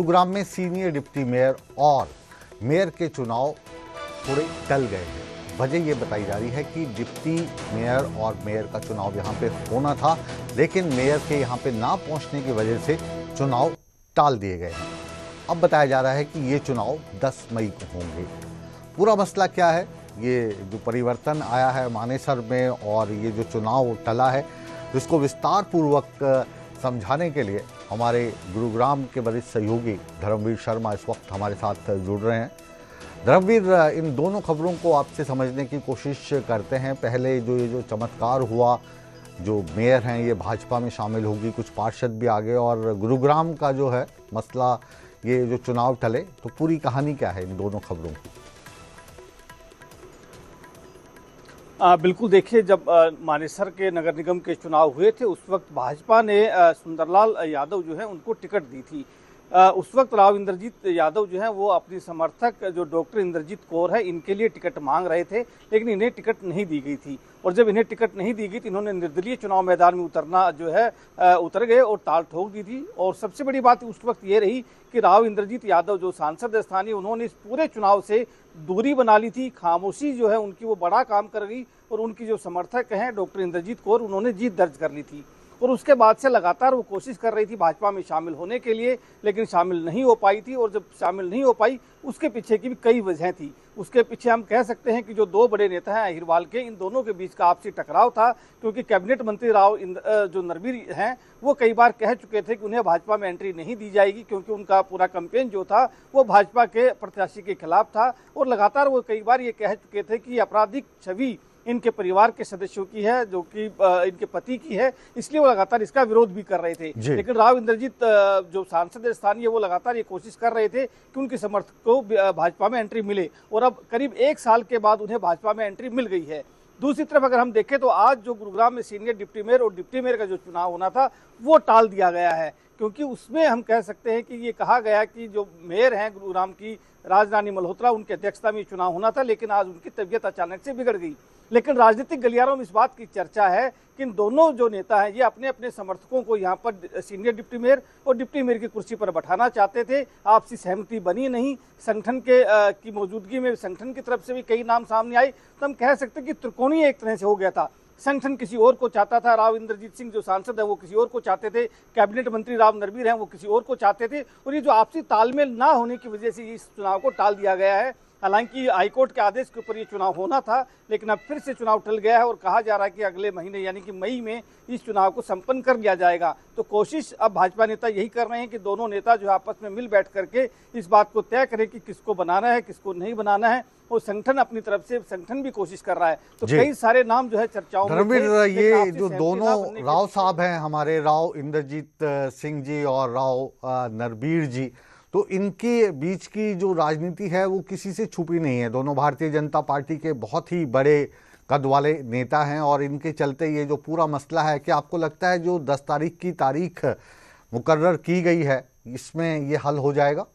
गुरुग्राम में senior deputy mayor और mayor के चुनाव थोड़े टल गए हैं। वजह ये बताई जा रही है कि डिप्टी मेयर और मेयर का चुनाव यहाँ पे होना था, लेकिन मेयर के यहाँ पे ना पहुँचने की वजह से चुनाव टाल दिए गए हैं। अब बताया जा रहा है कि ये चुनाव 10 मई को होंगे। पूरा मसला क्या है, ये जो परिवर्तन आया है मानेसर में और ये जो चुनाव टला है, इसको विस्तार पूर्वक समझाने के लिए हमारे गुरुग्राम के वरिष्ठ सहयोगी धर्मवीर शर्मा इस वक्त हमारे साथ जुड़ रहे हैं। धर्मवीर, इन दोनों खबरों को आपसे समझने की कोशिश करते हैं। पहले ये जो चमत्कार हुआ, जो मेयर हैं ये भाजपा में शामिल होगी, कुछ पार्षद भी आ गए, और गुरुग्राम का जो है मसला, ये जो चुनाव टले, तो पूरी कहानी क्या है इन दोनों खबरों की? बिल्कुल, देखिए, जब मानेसर के नगर निगम के चुनाव हुए थे उस वक्त भाजपा ने सुंदरलाल यादव जो है उनको टिकट दी थी। उस वक्त राव इंद्रजीत यादव जो है वो अपनी समर्थक जो डॉक्टर इंद्रजीत कौर है इनके लिए टिकट मांग रहे थे, लेकिन इन्हें टिकट नहीं दी गई थी। और जब इन्हें टिकट नहीं दी गई तो इन्होंने निर्दलीय चुनाव मैदान में उतरना जो है उतर गए और ताल ठोक दी थी। और सबसे बड़ी बात उस वक्त ये रही कि राव इंद्रजीत यादव जो सांसद स्थानीय, उन्होंने इस पूरे चुनाव से दूरी बना ली थी। खामोशी जो है उनकी वो बड़ा काम कर गई, और उनकी जो समर्थक हैं डॉक्टर इंद्रजीत कौर, उन्होंने जीत दर्ज कर ली थी। और उसके बाद से लगातार वो कोशिश कर रही थी भाजपा में शामिल होने के लिए, लेकिन शामिल नहीं हो पाई थी। और जब शामिल नहीं हो पाई, उसके पीछे की भी कई वजह थी। उसके पीछे हम कह सकते हैं कि जो दो बड़े नेता हैं अहिरवाल के, इन दोनों के बीच का आपसी टकराव था, क्योंकि कैबिनेट मंत्री जो नरवीर हैं वो कई बार कह चुके थे कि उन्हें भाजपा में एंट्री नहीं दी जाएगी, क्योंकि उनका पूरा कैंपेन जो था वो भाजपा के प्रत्याशी के खिलाफ था। और लगातार वो कई बार ये कह चुके थे कि आपराधिक छवि इनके परिवार के सदस्यों की है, जो कि इनके पति की है, इसलिए वो लगातार इसका विरोध भी कर रहे थे। लेकिन राव इंद्रजीत जो सांसद स्थानीय, वो लगातार ये कोशिश कर रहे थे कि उनके समर्थक को भाजपा में एंट्री मिले, और अब करीब 1 साल के बाद उन्हें भाजपा में एंट्री मिल गई है। दूसरी तरफ अगर हम देखें तो आज जो गुरुग्राम में सीनियर डिप्टी मेयर और डिप्टी मेयर का जो चुनाव होना था वो टाल दिया गया है, क्योंकि उसमें हम कह सकते हैं कि ये कहा गया कि जो मेयर हैं गुरुग्राम की, राजरानी मल्होत्रा, उनकी अध्यक्षता में चुनाव होना था, लेकिन आज उनकी तबीयत अचानक से बिगड़ गई। लेकिन राजनीतिक गलियारों में इस बात की चर्चा है कि इन दोनों जो नेता हैं ये अपने अपने समर्थकों को यहाँ पर सीनियर डिप्टी मेयर और डिप्टी मेयर की कुर्सी पर बैठाना चाहते थे। आपसी सहमति बनी नहीं। संगठन की मौजूदगी में संगठन की तरफ से भी कई नाम सामने आए, तो हम कह सकते हैं कि त्रिकोणीय एक तरह से हो गया था। संगठन किसी और को चाहता था, राव इंद्रजीत सिंह जो सांसद है वो किसी और को चाहते थे, कैबिनेट मंत्री राव नरवीर हैं वो किसी और को चाहते थे, और ये जो आपसी तालमेल ना होने की वजह से इस चुनाव को टाल दिया गया है। हालांकि हाईकोर्ट के आदेश के ऊपर ये चुनाव होना था, लेकिन अब फिर से चुनाव टल गया है, और कहा जा रहा है कि अगले महीने यानी कि मई में इस चुनाव को संपन्न कर लिया जाएगा। तो कोशिश अब भाजपा नेता यही कर रहे हैं कि दोनों नेता जो आपस में मिल बैठ करके इस बात को तय करें कि किसको बनाना है, किसको नहीं बनाना है, और संगठन अपनी तरफ से संगठन भी कोशिश कर रहा है। तो कई सारे नाम जो है चर्चाओं में थे। ये जो दोनों राव साहब हैं हमारे, राव इंद्रजीत सिंह जी और राव नरवीर जी, तो इनके बीच की जो राजनीति है वो किसी से छुपी नहीं है। दोनों भारतीय जनता पार्टी के बहुत ही बड़े कद वाले नेता हैं, और इनके चलते ये जो पूरा मसला है, कि आपको लगता है जो 10 तारीख की तारीख मुकर्रर की गई है इसमें ये हल हो जाएगा?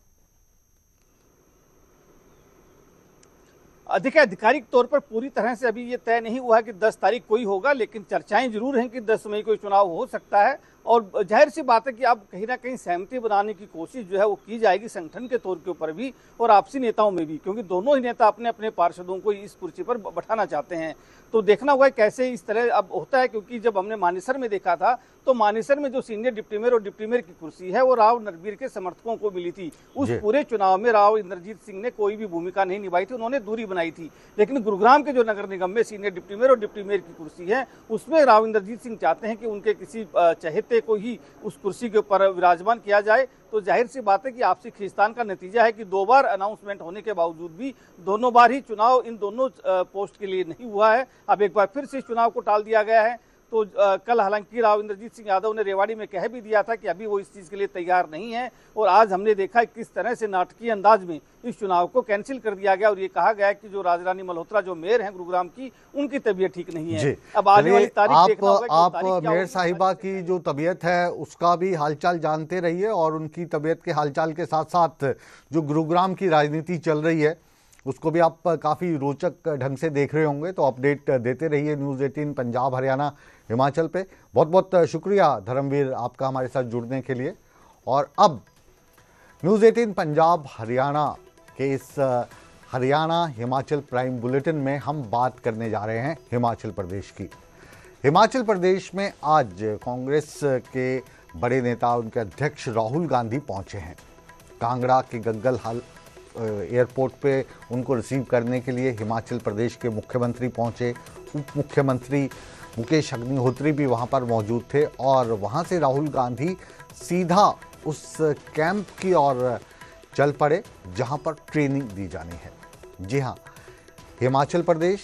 देखिए, आधिकारिक तौर पर पूरी तरह से अभी ये तय नहीं हुआ है कि 10 तारीख को ही होगा, लेकिन चर्चाएं जरूर हैं कि 10 मई को चुनाव हो सकता है। और जाहिर सी बात है कि अब कहीं ना कहीं सहमति बनाने की कोशिश जो है वो की जाएगी, संगठन के तौर के ऊपर भी और आपसी नेताओं में भी, क्योंकि दोनों ही नेता अपने अपने पार्षदों को इस कुर्सी पर बैठाना चाहते हैं। तो देखना होगा कैसे इस तरह अब होता है, क्योंकि जब हमने मानेसर में देखा था तो मानेसर में जो सीनियर डिप्टी मेयर और डिप्टी मेयर की कुर्सी है वो राव नरवीर के समर्थकों को मिली थी। उस पूरे चुनाव में राव इंद्रजीत सिंह ने कोई भी भूमिका नहीं निभाई थी, उन्होंने दूरी बनाई थी। लेकिन गुरुग्राम के जो नगर निगम में सीनियर डिप्टी मेयर और डिप्टी मेयर की कुर्सी है, उसमें राव इंद्रजीत सिंह चाहते हैं कि उनके किसी चहेते को ही उस कुर्सी के ऊपर विराजमान किया जाए। तो जाहिर सी बात है कि आपसी खींचतान का नतीजा है कि 2 बार अनाउंसमेंट होने के बावजूद भी दोनों बार ही चुनाव इन दोनों पोस्ट के लिए नहीं हुआ है। अब एक बार फिर से इस चुनाव को टाल दिया गया है। तो कल हालांकि राव इंद्रजीत सिंह यादव ने रेवाड़ी में कह भी दिया था कि अभी वो इस चीज़ के लिए तैयार नहीं है, और आज हमने देखा किस तरह से नाटकीय अंदाज में इस चुनाव को कैंसिल कर दिया गया, और ये कहा गया कि जो राजरानी मल्होत्रा जो मेयर हैं गुरुग्राम की, उनकी तबीयत ठीक नहीं है। अब आने वाली तारीख देखना होगा। आप मेयर साहिबा की जो तबीयत है उसका भी हालचाल जानते रहिए, और उनकी तबीयत के हालचाल के साथ साथ जो गुरुग्राम की राजनीति चल रही है उसको भी आप काफ़ी रोचक ढंग से देख रहे होंगे। तो अपडेट देते रहिए न्यूज़ 18 पंजाब, हरियाणा, हिमाचल पे। बहुत बहुत शुक्रिया धर्मवीर आपका हमारे साथ जुड़ने के लिए। और अब न्यूज़ 18 पंजाब हरियाणा के इस हरियाणा हिमाचल प्राइम बुलेटिन में हम बात करने जा रहे हैं हिमाचल प्रदेश की। हिमाचल प्रदेश में आज कांग्रेस के बड़े नेता, उनके अध्यक्ष राहुल गांधी पहुंचे हैं। कांगड़ा के गग्गल हाल एयरपोर्ट पे उनको रिसीव करने के लिए हिमाचल प्रदेश के मुख्यमंत्री पहुंचे। उप मुख्यमंत्री मुकेश अग्निहोत्री भी वहां पर मौजूद थे और वहां से राहुल गांधी सीधा उस कैंप की ओर चल पड़े जहां पर ट्रेनिंग दी जानी है। जी हाँ, हिमाचल प्रदेश,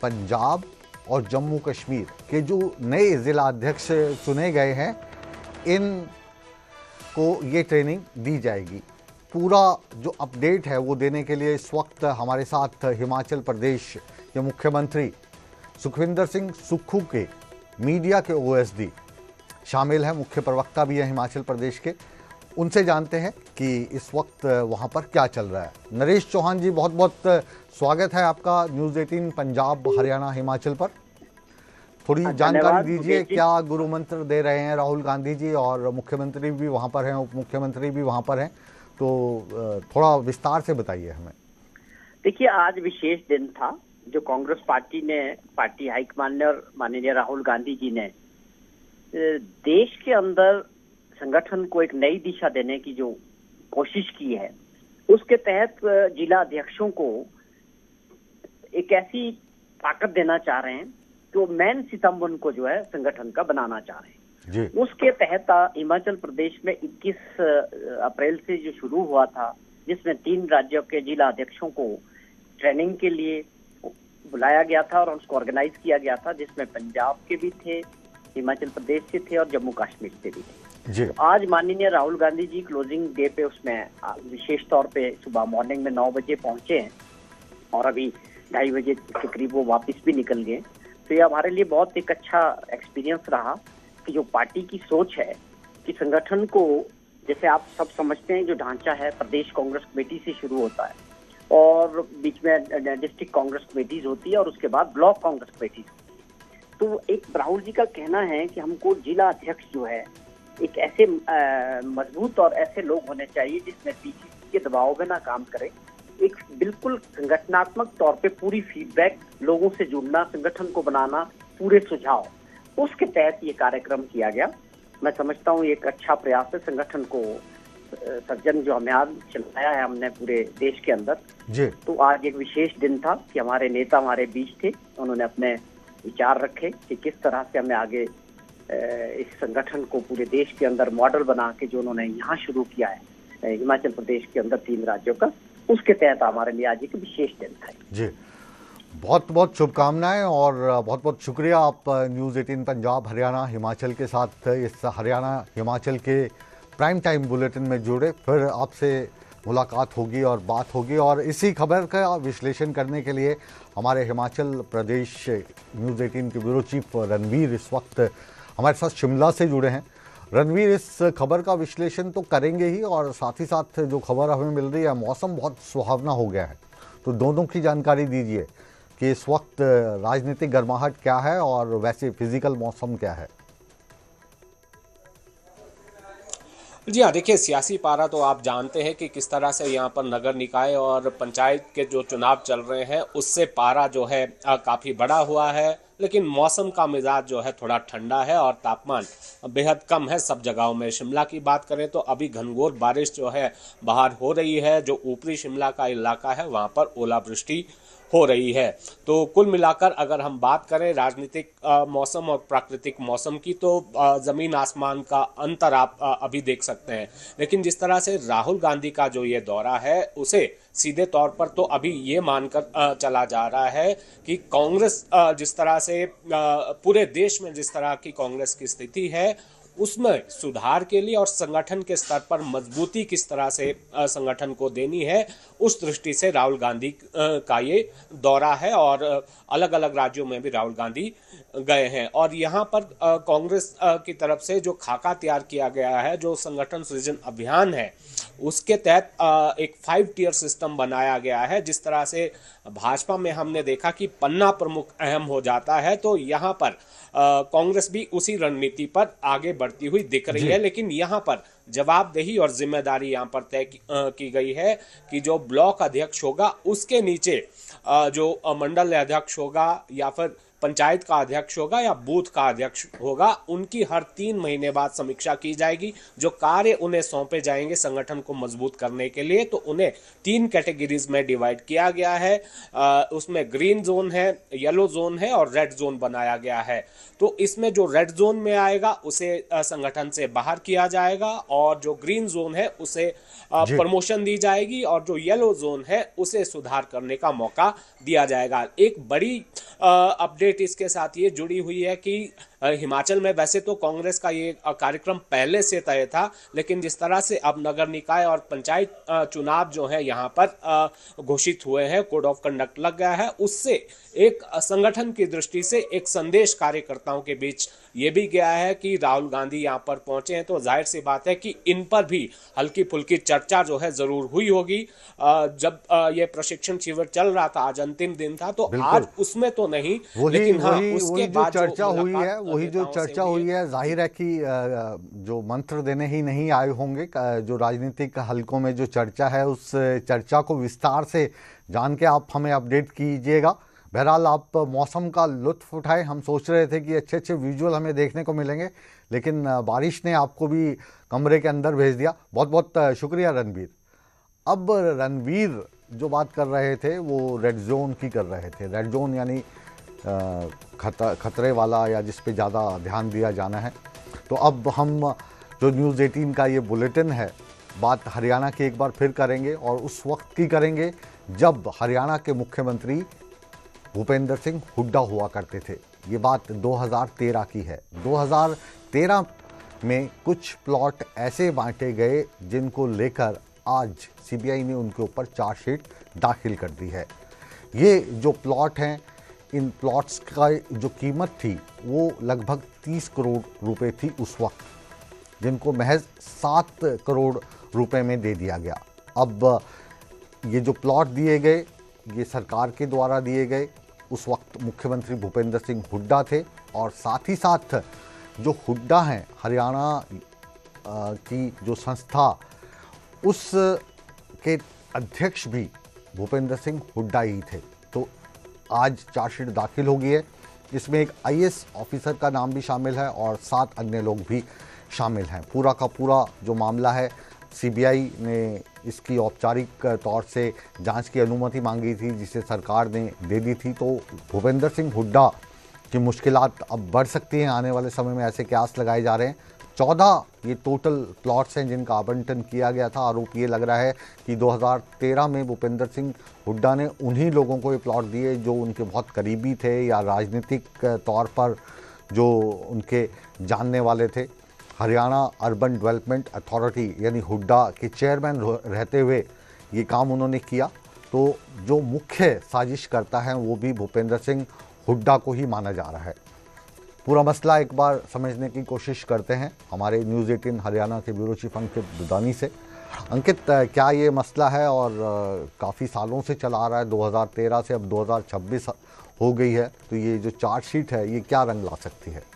पंजाब और जम्मू कश्मीर के जो नए ज़िला अध्यक्ष चुने गए हैं, इनको ये ट्रेनिंग दी जाएगी। पूरा जो अपडेट है वो देने के लिए इस वक्त हमारे साथ हिमाचल प्रदेश के मुख्यमंत्री सुखविंदर सिंह सुक्खू के मीडिया के ओएसडी शामिल हैं, मुख्य प्रवक्ता भी हैं हिमाचल प्रदेश के। उनसे जानते हैं कि इस वक्त वहां पर क्या चल रहा है। नरेश चौहान जी, बहुत बहुत स्वागत है आपका न्यूज़ 18 पंजाब हरियाणा हिमाचल पर। थोड़ी जानकारी दीजिए, क्या गुरु मंत्र दे रहे हैं राहुल गांधी जी, और मुख्यमंत्री भी वहां पर हैं, उप मुख्यमंत्री भी वहां पर हैं, तो थोड़ा विस्तार से बताइए हमें। देखिए, आज विशेष दिन था जो कांग्रेस पार्टी हाईकमान ने और माननीय राहुल गांधी जी ने देश के अंदर संगठन को एक नई दिशा देने की जो कोशिश की है, उसके तहत जिला अध्यक्षों को एक ऐसी ताकत देना चाह रहे हैं जो मेन सितंबर उनको जो है संगठन का बनाना चाह रहे हैं जी। उसके तहत हिमाचल प्रदेश में 21 अप्रैल से जो शुरू हुआ था, जिसमें 3 राज्यों के जिला अध्यक्षों को ट्रेनिंग के लिए बुलाया गया था और उसको ऑर्गेनाइज किया गया था, जिसमें पंजाब के भी थे, हिमाचल प्रदेश से थे और जम्मू कश्मीर से भी थे जी। तो आज माननीय राहुल गांधी जी क्लोजिंग डे पे उसमें विशेष तौर पे सुबह मॉर्निंग में 9 बजे पहुंचे हैं और अभी 2:30 बजे के करीब वो वापस भी निकल गए। तो ये हमारे लिए बहुत एक अच्छा एक्सपीरियंस रहा कि जो पार्टी की सोच है कि संगठन को, जैसे आप सब समझते हैं, जो ढांचा है प्रदेश कांग्रेस कमेटी से शुरू होता है और बीच में डिस्ट्रिक्ट कांग्रेस कमेटीज होती है और उसके बाद ब्लॉक कांग्रेस कमेटीज होती है। तो एक राहुल जी का कहना है कि हमको जिला अध्यक्ष जो है एक ऐसे मजबूत और ऐसे लोग होने चाहिए जिसमें पीसीसी के दबाव में ना काम करे, एक बिल्कुल संगठनात्मक तौर पे पूरी फीडबैक, लोगों से जुड़ना, संगठन को बनाना, पूरे सुझाव, उसके तहत ये कार्यक्रम किया गया। मैं समझता हूँ ये एक अच्छा प्रयास है संगठन को सर्जन जो हमें आज चलाया है हमने पूरे देश के अंदर जी। तो आज एक विशेष दिन था कि हमारे नेता हमारे बीच थे, उन्होंने अपने विचार रखे कि किस तरह से हमें आगे इस संगठन को पूरे देश के अंदर मॉडल बना के जो उन्होंने यहाँ शुरू किया है हिमाचल प्रदेश के अंदर 3 राज्यों का, उसके तहत हमारे लिए आज एक विशेष दिन था जी। बहुत बहुत शुभकामनाएं और बहुत बहुत शुक्रिया, आप न्यूज़ 18 पंजाब हरियाणा हिमाचल के साथ इस हरियाणा हिमाचल के प्राइम टाइम बुलेटिन में जुड़े। फिर आपसे मुलाकात होगी और बात होगी, और इसी खबर का विश्लेषण करने के लिए हमारे हिमाचल प्रदेश न्यूज़ 18 के ब्यूरो चीफ रणवीर इस वक्त हमारे साथ शिमला से जुड़े हैं। रणवीर, इस खबर का विश्लेषण तो करेंगे ही, और साथ ही साथ जो खबर हमें मिल रही है, मौसम बहुत सुहावना हो गया है, तो दोनों की जानकारी दीजिए कि इस वक्त राजनीतिक गर्माहट क्या है और वैसे फिजिकल मौसम क्या है। जी हाँ, देखिए, सियासी पारा तो आप जानते हैं कि किस तरह से यहाँ पर नगर निकाय और पंचायत के जो चुनाव चल रहे हैं उससे पारा जो है काफ़ी बढ़ा हुआ है, लेकिन मौसम का मिजाज जो है थोड़ा ठंडा है और तापमान बेहद कम है सब जगहों में। शिमला की बात करें तो अभी घनघोर बारिश जो है बाहर हो रही है, जो ऊपरी शिमला का इलाका है वहाँ पर ओलावृष्टि हो रही है। तो कुल मिलाकर अगर हम बात करें राजनीतिक मौसम और प्राकृतिक मौसम की, तो ज़मीन आसमान का अंतर आप अभी देख सकते हैं। लेकिन जिस तरह से राहुल गांधी का जो ये दौरा है, उसे सीधे तौर पर तो अभी ये मानकर चला जा रहा है कि कांग्रेस जिस तरह से पूरे देश में जिस तरह की कांग्रेस की स्थिति है, उसमें सुधार के लिए और संगठन के स्तर पर मजबूती किस तरह से संगठन को देनी है, उस दृष्टि से राहुल गांधी का ये दौरा है। और अलग अलग राज्यों में भी राहुल गांधी गए हैं और यहाँ पर कांग्रेस की तरफ से जो खाका तैयार किया गया है, जो संगठन सृजन अभियान है, उसके तहत एक 5 टियर सिस्टम बनाया गया है। जिस तरह से भाजपा में हमने देखा कि पन्ना प्रमुख अहम हो जाता है, तो यहाँ पर कांग्रेस भी उसी रणनीति पर आगे बढ़ती हुई दिख रही है। लेकिन यहाँ पर जवाबदेही और जिम्मेदारी यहाँ पर तय की गई है कि जो ब्लॉक अध्यक्ष होगा उसके नीचे जो मंडल अध्यक्ष होगा या फिर पंचायत का अध्यक्ष होगा या बूथ का अध्यक्ष होगा, उनकी हर 3 महीने बाद समीक्षा की जाएगी। जो कार्य उन्हें सौंपे जाएंगे संगठन को मजबूत करने के लिए, तो उन्हें 3 कैटेगरीज में डिवाइड किया गया है। उसमें ग्रीन जोन है, येलो जोन है और रेड जोन बनाया गया है। तो इसमें जो रेड जोन में आएगा उसे संगठन से बाहर किया जाएगा और जो ग्रीन जोन है उसे प्रमोशन दी जाएगी और जो येलो जोन है उसे सुधार करने का मौका दिया जाएगा। एक बड़ी अपडेट इसके साथ ये जुड़ी हुई है कि हिमाचल में वैसे तो कांग्रेस का ये कार्यक्रम पहले से तय था, लेकिन जिस तरह से अब नगर निकाय और पंचायत चुनाव जो है यहाँ पर घोषित हुए हैं, कोड ऑफ कंडक्ट लग गया है, उससे एक संगठन की दृष्टि से एक संदेश कार्यकर्ताओं के बीच ये भी गया है कि राहुल गांधी यहाँ पर पहुंचे हैं तो जाहिर सी बात है कि इन पर भी हल्की फुल्की चर्चा जो है जरूर हुई होगी। जब ये प्रशिक्षण शिविर चल रहा था, आज अंतिम दिन था, तो आज उसमें तो नहीं, लेकिन हाँ उसके बाद चर्चा हुई है, वही जो चर्चा हुई है, जाहिर है कि जो मंत्र देने ही नहीं आए होंगे, जो राजनीतिक हलकों में जो चर्चा है उस चर्चा को विस्तार से जान के आप हमें अपडेट कीजिएगा। बहरहाल आप मौसम का लुत्फ उठाएं। हम सोच रहे थे कि अच्छे अच्छे विजुअल हमें देखने को मिलेंगे, लेकिन बारिश ने आपको भी कमरे के अंदर भेज दिया। बहुत बहुत शुक्रिया रणवीर। अब रणवीर जो बात कर रहे थे वो रेड जोन की कर रहे थे। रेड जोन यानी खतरे वाला या जिस पे ज़्यादा ध्यान दिया जाना है। तो अब हम जो न्यूज़ 18 का ये बुलेटिन है, बात हरियाणा की एक बार फिर करेंगे और उस वक्त की करेंगे जब हरियाणा के मुख्यमंत्री भूपेंद्र सिंह हुड्डा हुआ करते थे। ये बात 2013 की है। 2013 में कुछ प्लॉट ऐसे बांटे गए जिनको लेकर आज सीबीआई ने उनके ऊपर चार्जशीट दाखिल कर दी है। ये जो प्लॉट हैं, इन प्लॉट्स का जो कीमत थी वो लगभग 30 करोड़ रुपए थी उस वक्त, जिनको महज 7 करोड़ रुपए में दे दिया गया। अब ये जो प्लॉट दिए गए ये सरकार के द्वारा दिए गए। उस वक्त मुख्यमंत्री भूपेंद्र सिंह हुड्डा थे और साथ ही साथ जो हुड्डा हैं, हरियाणा की जो संस्था, उस के अध्यक्ष भी भूपेंद्र सिंह हुड्डा ही थे। तो आज चार्जशीट दाखिल हो गई है। इसमें एक आईएएस ऑफिसर का नाम भी शामिल है और 7 अन्य लोग भी शामिल हैं। पूरा का पूरा जो मामला है, सीबीआई ने इसकी औपचारिक तौर से जांच की अनुमति मांगी थी, जिसे सरकार ने दे दी थी। तो भूपेंद्र सिंह हुड्डा की मुश्किलात अब बढ़ सकती हैं आने वाले समय में, ऐसे कयास लगाए जा रहे हैं। 14 ये टोटल प्लॉट्स हैं जिनका आवंटन किया गया था। आरोप ये लग रहा है कि 2013 में भूपेंद्र सिंह हुड्डा ने उन्हीं लोगों को ये प्लॉट दिए जो उनके बहुत करीबी थे या राजनीतिक तौर पर जो उनके जानने वाले थे। हरियाणा अर्बन डेवलपमेंट अथॉरिटी यानी हुड्डा के चेयरमैन रहते हुए ये काम उन्होंने किया। तो जो मुख्य साजिश करता है वो भी भूपेंद्र सिंह हुड्डा को ही माना जा रहा है। पूरा मसला एक बार समझने की कोशिश करते हैं हमारे न्यूज़ 18 हरियाणा के ब्यूरो चीफ अंकित दुदानी से। अंकित, क्या ये मसला है और काफ़ी सालों से चला आ रहा है, 2013 से अब 2026 हो गई है, तो ये जो चार्जशीट है ये क्या रंग ला सकती है?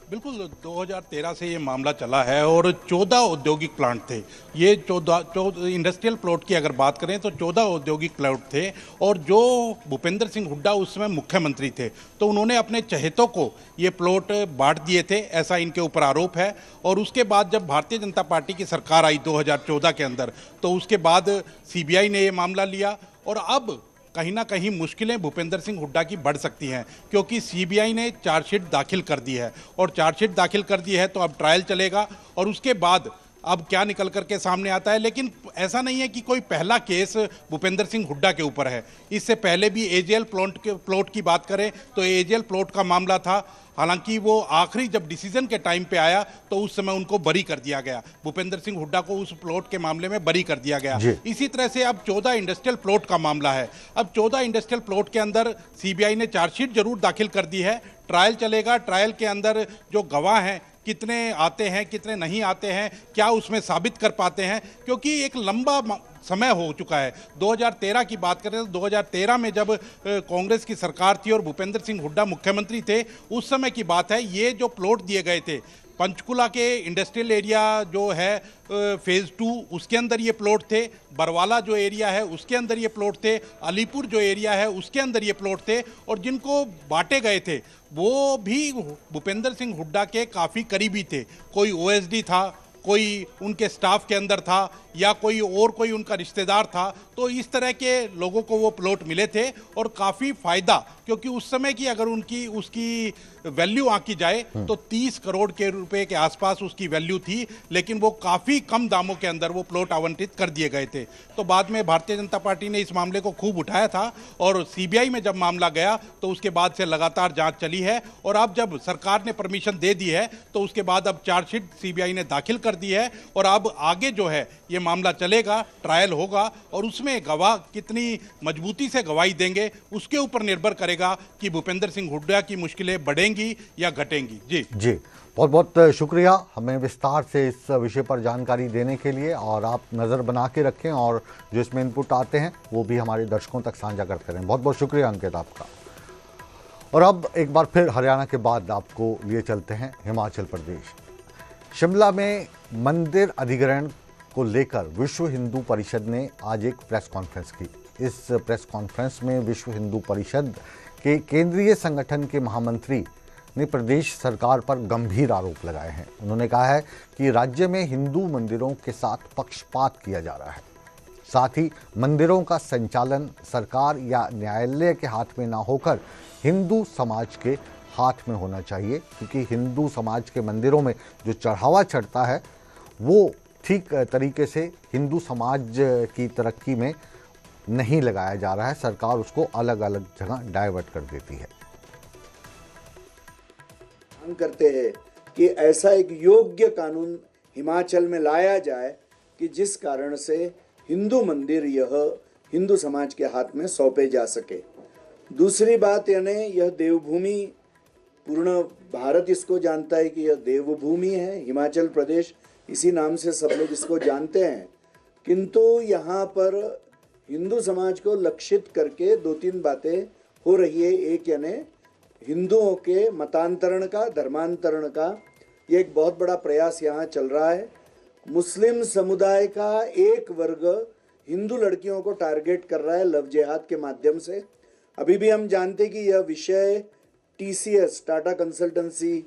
बिल्कुल, 2013 से ये मामला चला है और 14 औद्योगिक प्लांट थे। ये 14 इंडस्ट्रियल प्लॉट की अगर बात करें तो 14 औद्योगिक प्लॉट थे और जो भूपेंद्र सिंह हुड्डा उस समय मुख्यमंत्री थे तो उन्होंने अपने चहेतों को ये प्लॉट बांट दिए थे, ऐसा इनके ऊपर आरोप है। और उसके बाद जब भारतीय जनता पार्टी की सरकार आई 2014 के अंदर, तो उसके बाद सीबीआई ने ये मामला लिया और अब कहीं ना कहीं मुश्किलें भूपेंद्र सिंह हुड्डा की बढ़ सकती हैं, क्योंकि सीबीआई ने चार्जशीट दाखिल कर दी है और चार्जशीट दाखिल कर दी है तो अब ट्रायल चलेगा और उसके बाद अब क्या निकल करके सामने आता है। लेकिन ऐसा नहीं है कि कोई पहला केस भूपेंद्र सिंह हुड्डा के ऊपर है। इससे पहले भी एजेएल प्लॉट की बात करें तो एजेएल प्लॉट का मामला था। हालांकि वो आखिरी जब डिसीजन के टाइम पे आया तो उस समय उनको बरी कर दिया गया, भूपेंद्र सिंह हुड्डा को उस प्लॉट के मामले में बरी कर दिया गया। इसी तरह से अब 14 इंडस्ट्रियल प्लॉट का मामला है। अब 14 इंडस्ट्रियल प्लॉट के अंदर सीबीआई ने चार्जशीट जरूर दाखिल कर दी है, ट्रायल चलेगा। ट्रायल के अंदर जो गवाह हैं कितने आते हैं कितने नहीं आते हैं, क्या उसमें साबित कर पाते हैं, क्योंकि एक लंबा समय हो चुका है। 2013 की बात करें तो 2013 में जब कांग्रेस की सरकार थी और भूपेंद्र सिंह हुड्डा मुख्यमंत्री थे, उस समय की बात है। ये जो प्लॉट दिए गए थे पंचकुला के इंडस्ट्रियल एरिया जो है फेज़ 2 उसके अंदर ये प्लॉट थे, बरवाला जो एरिया है उसके अंदर ये प्लॉट थे, अलीपुर जो एरिया है उसके अंदर ये प्लॉट थे, और जिनको बांटे गए थे वो भी भूपेंद्र सिंह हुड्डा के काफ़ी करीबी थे। कोई ओएसडी था, कोई उनके स्टाफ के अंदर था, या कोई उनका रिश्तेदार था। तो इस तरह के लोगों को वो प्लॉट मिले थे और काफ़ी फ़ायदा, क्योंकि उस समय की अगर उसकी वैल्यू आंकी जाए तो 30 करोड़ के रुपए के आसपास उसकी वैल्यू थी, लेकिन वो काफ़ी कम दामों के अंदर वो प्लॉट आवंटित कर दिए गए थे। तो बाद में भारतीय जनता पार्टी ने इस मामले को खूब उठाया था, और सीबीआई में जब मामला गया तो उसके बाद से लगातार जांच चली है, और अब जब सरकार ने परमिशन दे दी है तो उसके बाद अब चार्जशीट सीबीआई ने दाखिल कर दी है, और अब आगे जो है ये मामला चलेगा, ट्रायल होगा, और उसमें गवाह कितनी मजबूती से गवाही देंगे उसके ऊपर निर्भर करेगा कि भूपेंद्र सिंह हुड्डा की मुश्किलें बढ़ेंगी या घटेंगी। जी बहुत बहुत शुक्रिया हमें विस्तार से इस विषय पर जानकारी देने के लिए, और आप नज़र बना के रखें और जो इसमें इनपुट आते हैं वो भी हमारे दर्शकों तक साझा करते रहें। बहुत बहुत शुक्रिया अंकित आपका। और अब एक बार फिर हरियाणा के बाद आपको लिए चलते हैं हिमाचल प्रदेश। शिमला में मंदिर अधिग्रहण को लेकर विश्व हिंदू परिषद ने आज एक प्रेस कॉन्फ्रेंस की। इस प्रेस कॉन्फ्रेंस में विश्व हिंदू परिषद के केंद्रीय संगठन के महामंत्री ने प्रदेश सरकार पर गंभीर आरोप लगाए हैं। उन्होंने कहा है कि राज्य में हिंदू मंदिरों के साथ पक्षपात किया जा रहा है, साथ ही मंदिरों का संचालन सरकार या न्यायालय के हाथ में ना होकर हिंदू समाज के हाथ में होना चाहिए, क्योंकि हिंदू समाज के मंदिरों में जो चढ़ावा चढ़ता है वो ठीक तरीके से हिंदू समाज की तरक्की में नहीं लगाया जा रहा है। सरकार उसको अलग अलग जगह डाइवर्ट कर देती है। मांग करते हैं कि ऐसा एक योग्य कानून हिमाचल में लाया जाए कि जिस कारण से हिंदू मंदिर यह हिंदू समाज के हाथ में सौंपे जा सके। दूसरी बात यानी यह देवभूमि, पूर्ण भारत इसको जानता है कि यह देवभूमि है। हिमाचल प्रदेश इसी नाम से सब लोग इसको जानते हैं, किंतु यहाँ पर हिंदू समाज को लक्षित करके 2-3 बातें हो रही है। एक यानी हिंदुओं के मतांतरण का, धर्मांतरण का, ये एक बहुत बड़ा प्रयास यहाँ चल रहा है। मुस्लिम समुदाय का एक वर्ग हिंदू लड़कियों को टारगेट कर रहा है लव जिहाद के माध्यम से। अभी भी हम जानते कि यह विषय TCS टाटा कंसल्टेंसी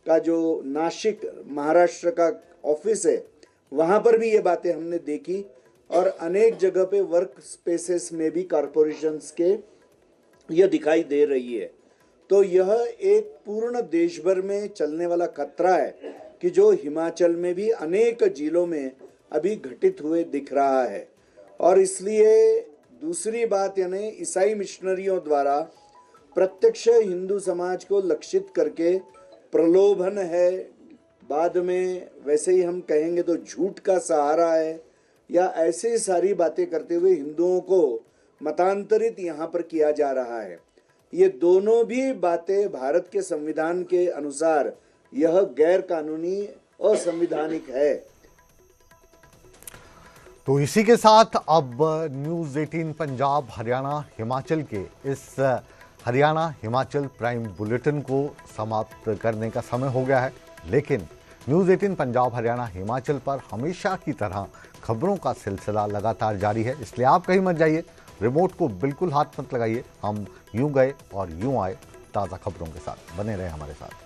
का जो नासिक महाराष्ट्र का ऑफिस है वहाँ पर भी ये बातें हमने देखी, और अनेक जगह पे वर्क स्पेसेस में भी कॉरपोरेशंस के यह दिखाई दे रही है। तो यह एक पूर्ण देश भर में चलने वाला खतरा है कि जो हिमाचल में भी अनेक जिलों में अभी घटित हुए दिख रहा है। और इसलिए दूसरी बात यानी ईसाई मिशनरियों द्वारा प्रत्यक्ष हिंदू समाज को लक्षित करके प्रलोभन है, बाद में वैसे ही हम कहेंगे तो झूठ का सहारा है, या ऐसे सारी बातें करते हुए हिंदुओं को मतांतरित यहाँ पर किया जा रहा है। ये दोनों भी बातें भारत के संविधान के अनुसार यह गैर कानूनी, असंवैधानिक है। तो इसी के साथ अब न्यूज़ 18 पंजाब हरियाणा हिमाचल के इस हरियाणा हिमाचल प्राइम बुलेटिन को समाप्त करने का समय हो गया है, लेकिन न्यूज़ 18 पंजाब हरियाणा हिमाचल पर हमेशा की तरह खबरों का सिलसिला लगातार जारी है, इसलिए आप कहीं मत जाइए, रिमोट को बिल्कुल हाथ मत लगाइए। हम यूं गए और यूं आए ताज़ा खबरों के साथ, बने रहे हमारे साथ।